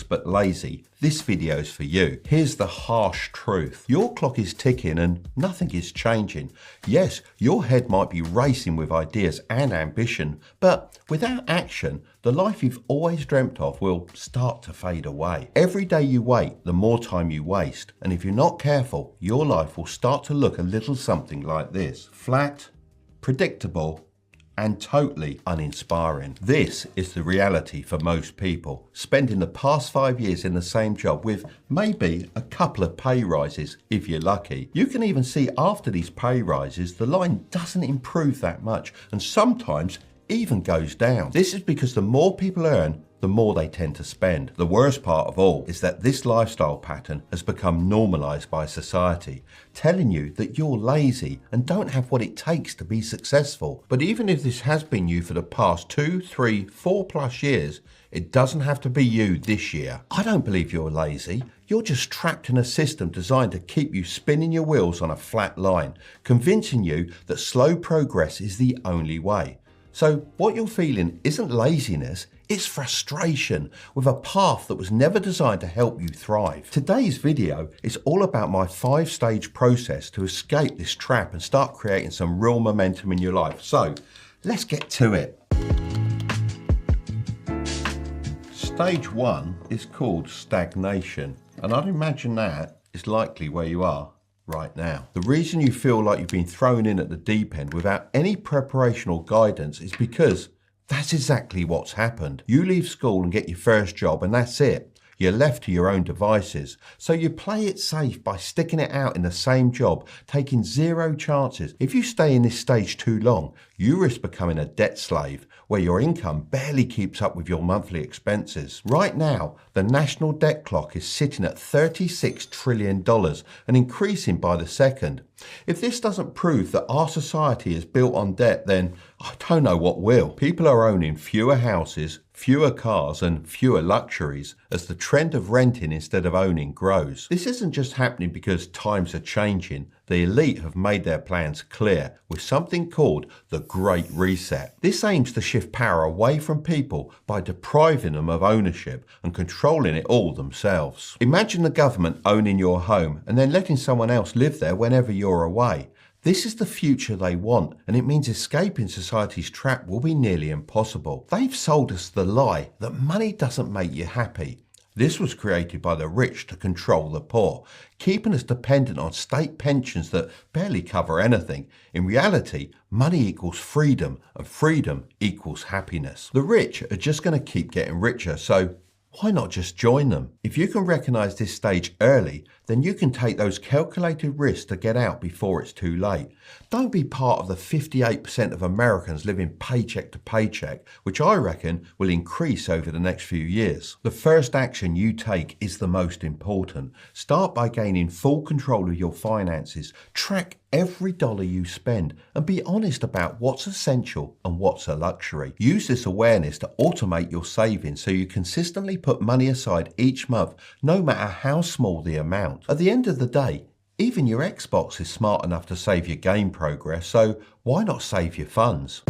but lazy, this video is for you. Here's the harsh truth. Your clock is ticking and nothing is changing. Yes, your head might be racing with ideas and ambition, but without action, the life you've always dreamt of will start to fade away. Every day you wait, the more time you waste. And if you're not careful, your life will start to look a little something like this. Flat, predictable, and totally uninspiring. This is the reality for most people, spending the past 5 years in the same job with maybe a couple of pay rises if you're lucky. You can even see after these pay rises, the line doesn't improve that much and sometimes even goes down. This is because the more people earn, the more they tend to spend. The worst part of all is that this lifestyle pattern has become normalized by society, telling you that you're lazy and don't have what it takes to be successful. But even if this has been you for the past 2, 3, 4+ years, it doesn't have to be you this year. I don't believe you're lazy. You're just trapped in a system designed to keep you spinning your wheels on a flat line, convincing you that slow progress is the only way. So what you're feeling isn't laziness, it's frustration with a path that was never designed to help you thrive. Today's video is all about my 5-stage process to escape this trap and start creating some real momentum in your life. So let's get to it. Stage 1 is called stagnation, and I'd imagine that is likely where you are right now. The reason you feel like you've been thrown in at the deep end without any preparation or guidance is because that's exactly what's happened. You leave school and get your first job and that's it. You're left to your own devices. So you play it safe by sticking it out in the same job, taking 0 chances. If you stay in this stage too long, you risk becoming a debt slave where your income barely keeps up with your monthly expenses. Right now, the national debt clock is sitting at $36 trillion and increasing by the second. If this doesn't prove that our society is built on debt, then I don't know what will. People are owning fewer houses, fewer cars and fewer luxuries as the trend of renting instead of owning grows. This isn't just happening because times are changing. The elite have made their plans clear with something called the Great Reset. This aims to shift power away from people by depriving them of ownership and controlling it all themselves. Imagine the government owning your home and then letting someone else live there whenever you're away. This is the future they want, and it means escaping society's trap will be nearly impossible. They've sold us the lie that money doesn't make you happy. This was created by the rich to control the poor, keeping us dependent on state pensions that barely cover anything. In reality, money equals freedom, and freedom equals happiness. The rich are just going to keep getting richer, so why not just join them? If you can recognize this stage early, then you can take those calculated risks to get out before it's too late. Don't be part of the 58% of Americans living paycheck to paycheck, which I reckon will increase over the next few years. The first action you take is the most important. Start by gaining full control of your finances. Track every dollar you spend and be honest about what's essential and what's a luxury. Use this awareness to automate your savings so you consistently put money aside each month, no matter how small the amount. At the end of the day, even your Xbox is smart enough to save your game progress, so why not save your funds?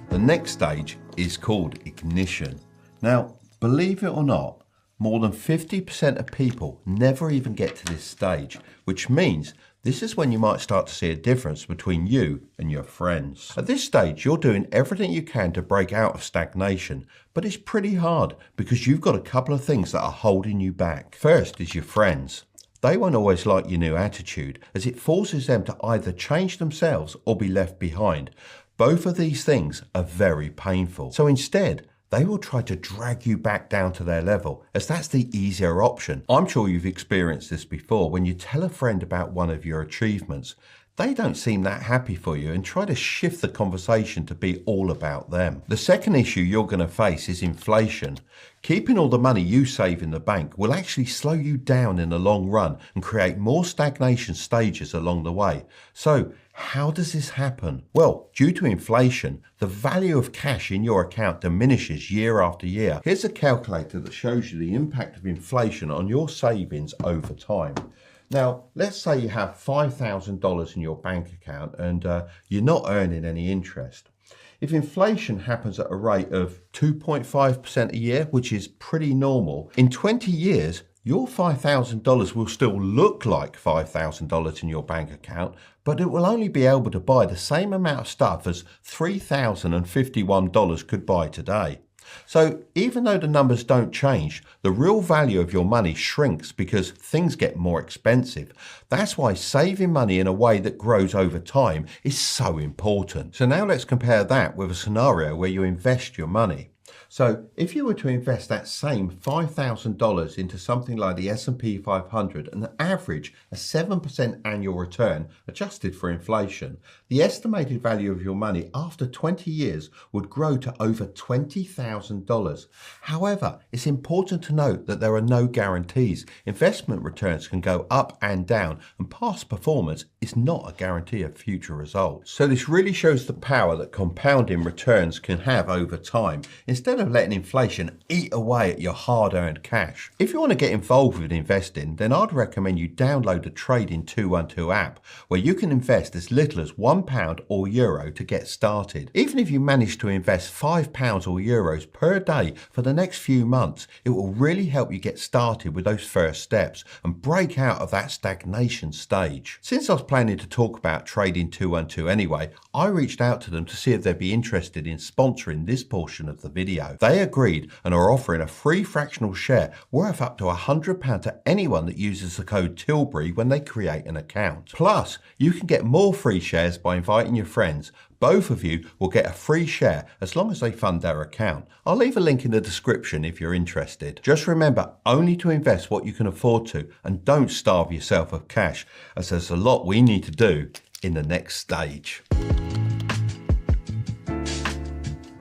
The next stage is called ignition. Now, believe it or not, more than 50% of people never even get to this stage, which means this is when you might start to see a difference between you and your friends. At this stage, you're doing everything you can to break out of stagnation, but it's pretty hard because you've got a couple of things that are holding you back. First is your friends. They won't always like your new attitude as it forces them to either change themselves or be left behind. Both of these things are very painful. So instead, they will try to drag you back down to their level, as that's the easier option. I'm sure you've experienced this before. When you tell a friend about one of your achievements, they don't seem that happy for you and try to shift the conversation to be all about them. The second issue you're going to face is inflation. Keeping all the money you save in the bank will actually slow you down in the long run and create more stagnation stages along the way. So how does this happen? Well, due to inflation, the value of cash in your account diminishes year after year. Here's a calculator that shows you the impact of inflation on your savings over time. Now, let's say you have $5,000 in your bank account and you're not earning any interest. If inflation happens at a rate of 2.5% a year, which is pretty normal, in 20 years, your $5,000 will still look like $5,000 in your bank account, but it will only be able to buy the same amount of stuff as $3,051 could buy today. So even though the numbers don't change, the real value of your money shrinks because things get more expensive. That's why saving money in a way that grows over time is so important. So now let's compare that with a scenario where you invest your money. So if you were to invest that same $5,000 into something like the S&P 500 and average a 7% annual return adjusted for inflation, the estimated value of your money after 20 years would grow to over $20,000. However, it's important to note that there are no guarantees. Investment returns can go up and down, and past performance is not a guarantee of future results. So this really shows the power that compounding returns can have over time, instead of letting inflation eat away at your hard-earned cash. If you want to get involved with investing, then I'd recommend you download the Trading 212 app, where you can invest as little as £1 or euro to get started. Even if you manage to invest £5 or euros per day for the next few months, it will really help you get started with those first steps and break out of that stagnation stage. Since I was planning to talk about Trading 212 anyway, I reached out to them to see if they'd be interested in sponsoring this portion of the video. They agreed and are offering a free fractional share worth up to £100 to anyone that uses the code Tilbury when they create an account. Plus, you can get more free shares by inviting your friends. Both of you will get a free share as long as they fund their account. I'll leave a link in the description if you're interested. Just remember only to invest what you can afford to, and don't starve yourself of cash, as there's a lot we need to do in the next stage.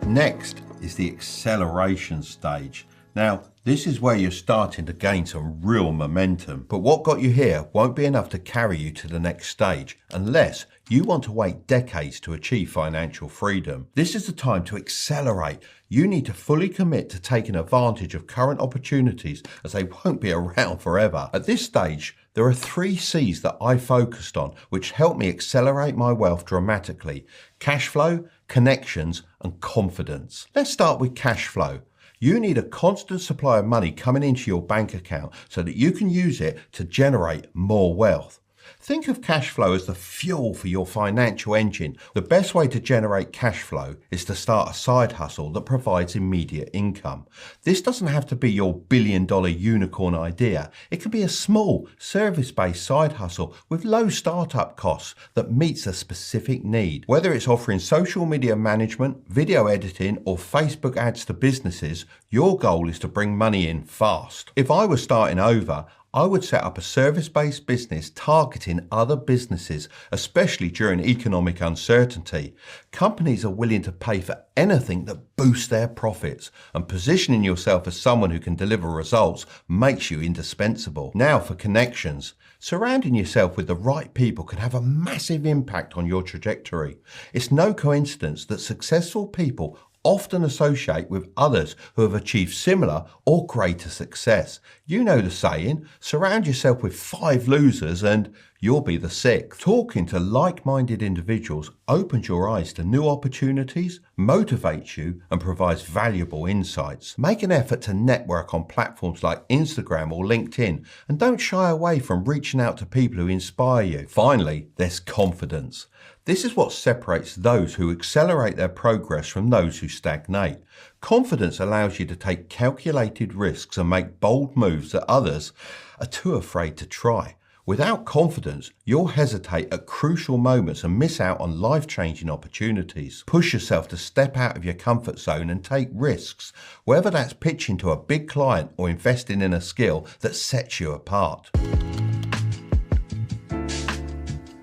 Next is the acceleration stage. Now, this is where you're starting to gain some real momentum, but what got you here won't be enough to carry you to the next stage unless you want to wait decades to achieve financial freedom. This is the time to accelerate. You need to fully commit to taking advantage of current opportunities, as they won't be around forever. At this stage, there are 3 C's that I focused on, which helped me accelerate my wealth dramatically: cash flow, connections, and confidence. Let's start with cash flow. You need a constant supply of money coming into your bank account so that you can use it to generate more wealth. Think of cash flow as the fuel for your financial engine. The best way to generate cash flow is to start a side hustle that provides immediate income. This doesn't have to be your billion-dollar unicorn idea. It can be a small, service-based side hustle with low startup costs that meets a specific need. Whether it's offering social media management, video editing, or Facebook ads to businesses, your goal is to bring money in fast. If I was starting over, I would set up a service-based business targeting other businesses, especially during economic uncertainty. Companies are willing to pay for anything that boosts their profits, and positioning yourself as someone who can deliver results makes you indispensable. Now for connections. Surrounding yourself with the right people can have a massive impact on your trajectory. It's no coincidence that successful people often associate with others who have achieved similar or greater success. You know the saying, surround yourself with 5 losers and you'll be the 6th. Talking to like-minded individuals opens your eyes to new opportunities, motivates you, and provides valuable insights. Make an effort to network on platforms like Instagram or LinkedIn, and don't shy away from reaching out to people who inspire you. Finally, there's confidence. This is what separates those who accelerate their progress from those who stagnate. Confidence allows you to take calculated risks and make bold moves that others are too afraid to try. Without confidence, you'll hesitate at crucial moments and miss out on life-changing opportunities. Push yourself to step out of your comfort zone and take risks, whether that's pitching to a big client or investing in a skill that sets you apart.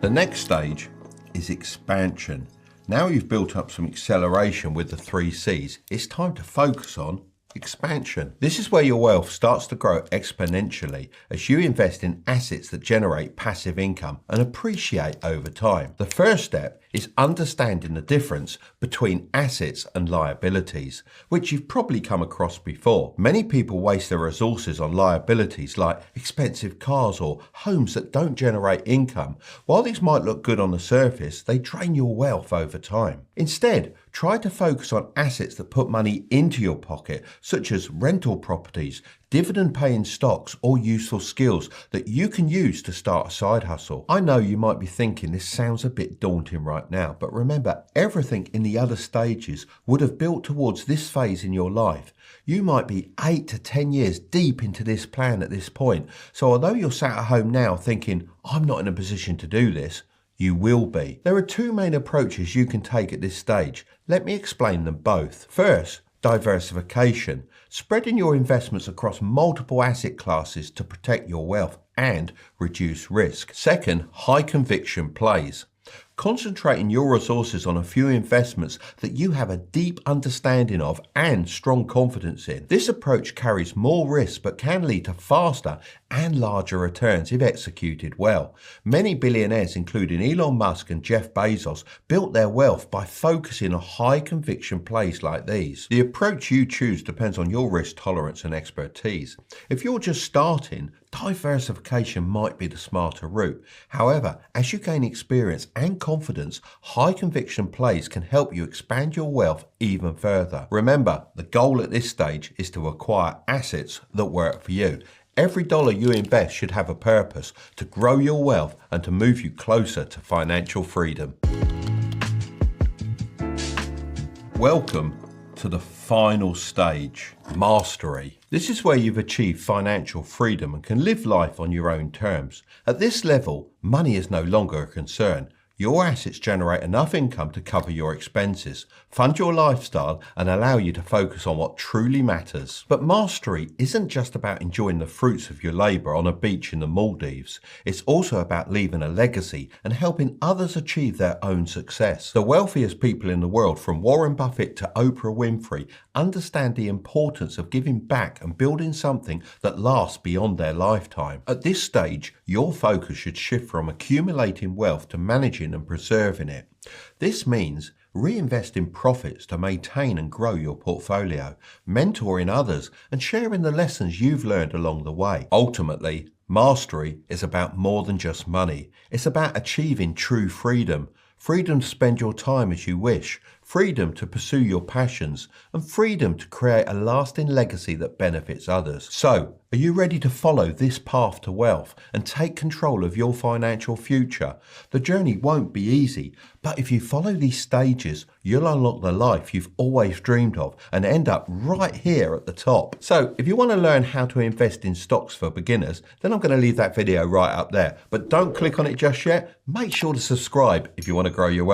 The next stage is expansion. Now you've built up some acceleration with the 3 C's, it's time to focus on expansion. This is where your wealth starts to grow exponentially as you invest in assets that generate passive income and appreciate over time. The first step is understanding the difference between assets and liabilities, which you've probably come across before. Many people waste their resources on liabilities like expensive cars or homes that don't generate income. While these might look good on the surface, they drain your wealth over time. Instead, try to focus on assets that put money into your pocket, such as rental properties, dividend-paying stocks, or useful skills that you can use to start a side hustle. I know you might be thinking this sounds a bit daunting right now, but remember, everything in the other stages would have built towards this phase in your life. You might be 8 to 10 years deep into this plan at this point. So although you're sat at home now thinking, I'm not in a position to do this, you will be. There are two main approaches you can take at this stage. Let me explain them both. First, diversification, spreading your investments across multiple asset classes to protect your wealth and reduce risk. Second, high conviction plays, concentrating your resources on a few investments that you have a deep understanding of and strong confidence in. This approach carries more risk but can lead to faster and larger returns if executed well. Many billionaires, including Elon Musk and Jeff Bezos, built their wealth by focusing on high conviction plays like these. The approach you choose depends on your risk tolerance and expertise. If you're just starting, diversification might be the smarter route. However, as you gain experience and confidence, high conviction plays can help you expand your wealth even further. Remember, the goal at this stage is to acquire assets that work for you. Every dollar you invest should have a purpose to grow your wealth and to move you closer to financial freedom. Welcome to the final stage, mastery. This is where you've achieved financial freedom and can live life on your own terms. At this level, money is no longer a concern. Your assets generate enough income to cover your expenses, fund your lifestyle, and allow you to focus on what truly matters. But mastery isn't just about enjoying the fruits of your labor on a beach in the Maldives. It's also about leaving a legacy and helping others achieve their own success. The wealthiest people in the world, from Warren Buffett to Oprah Winfrey, understand the importance of giving back and building something that lasts beyond their lifetime. At this stage, your focus should shift from accumulating wealth to managing and preserving it. This means reinvesting profits to maintain and grow your portfolio, mentoring others, and sharing the lessons you've learned along the way. Ultimately, mastery is about more than just money. It's about achieving true freedom. Freedom to spend your time as you wish, freedom to pursue your passions, and freedom to create a lasting legacy that benefits others. So, are you ready to follow this path to wealth and take control of your financial future? The journey won't be easy, but if you follow these stages, you'll unlock the life you've always dreamed of and end up right here at the top. So, if you want to learn how to invest in stocks for beginners, then I'm going to leave that video right up there. But don't click on it just yet. Make sure to subscribe if you want to grow your wealth.